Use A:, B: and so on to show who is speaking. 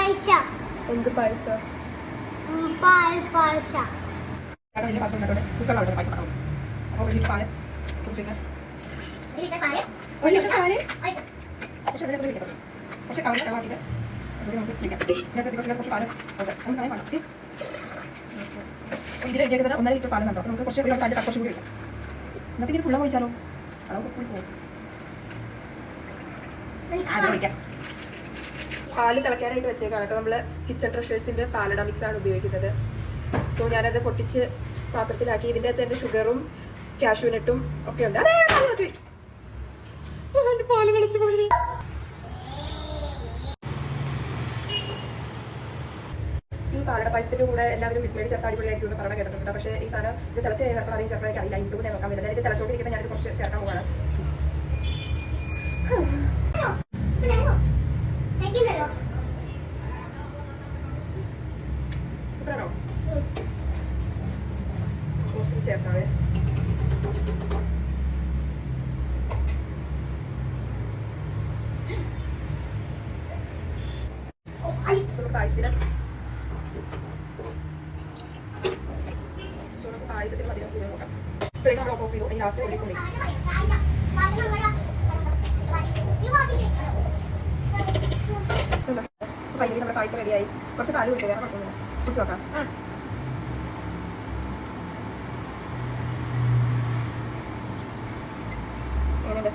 A: എന്ത് പായസം? വലിയ പാത്രത്തോടെ കുക്കറിലാണ് പായസം പറഞ്ഞു. അപ്പോൾ ഒരു ലിറ്റർ പാല് കുടിച്ചിരിക്കാം. ഒരു ലിറ്റർ പാല് പക്ഷെ അതിനെ കൂടി വിളിക്കണം. പക്ഷെ കളവാക്കിയിട്ട് അതുകൂടി നമുക്ക് കുടിക്കാം. ഇന്നത്തെ ദിവസം കുറച്ച് പാല് ഒന്ന് കളയാൻ വേണം. ഇതിൽ റെഡിയാക്കുന്നത് 1.5 ലിറ്റർ പാലുണ്ടോ. നമുക്ക് കുറച്ച് ഒരു പാല് കുറച്ചും കൂടി വയ്ക്കാം. എന്നാൽ പിന്നെ ഫുള്ള് ഒഴിച്ചാലോ? അളവ് കൂടി പോകും. വിളിക്കാം. പാല് തിളയ്ക്കാനായിട്ട് വെച്ചേക്കാണ് കേട്ടോ. നമ്മൾ കിച്ചൺ ട്രഷേഴ്സിൻ്റെ പാലട മിക്സാണ് ഉപയോഗിക്കുന്നത്. സോ ഞാനത് പൊട്ടിച്ച് പാത്രത്തിലാക്കി. ഇതിൻ്റെ അകത്ത് എൻ്റെ ഷുഗറും കാഷ്യൂനട്ടും ഒക്കെ ഉണ്ട്. പാല് കളിച്ചു പോയി. ഈ പാലട പായസത്തിൻ്റെ കൂടെ എല്ലാവരും വിത്മേടി ചേർത്ത് അടിപൊളിയായിരിക്കും എന്ന് പറഞ്ഞാൽ കേട്ടിട്ടുണ്ട്. പക്ഷേ ഈ സാധനം ഇത് തിളച്ച് കഴിഞ്ഞാൽ അറിയും ചേർക്കാൻ എനിക്ക് അറിയില്ല. യൂട്യൂബിൽ നോക്കാൻ പറ്റില്ല. ഇത് തിളച്ചോണ്ടിരിക്കുമ്പോൾ ഞാനിത് കുറച്ച് ചേർക്കാൻ പോവാണ്. സൂപ്പറാണോ? കുറച്ച് ചേർത്താവേ. നമുക്ക് പായസത്തിന് പായസത്തിന് മതി നമുക്ക് നോക്കാം. ഇപ്പോഴേക്കും നമ്മൾ ഓഫ് ചെയ്തു. ഇനി ലാസ്റ്റ് ഫൈനലി നമ്മുടെ പായസം റെഡിയായി. കുറച്ച് പാല് കുടിക്കുക. വേറെ കുഴപ്പമൊന്നുമില്ല. കുടിച്ച് നോക്കാം. എങ്ങനെയുണ്ട്?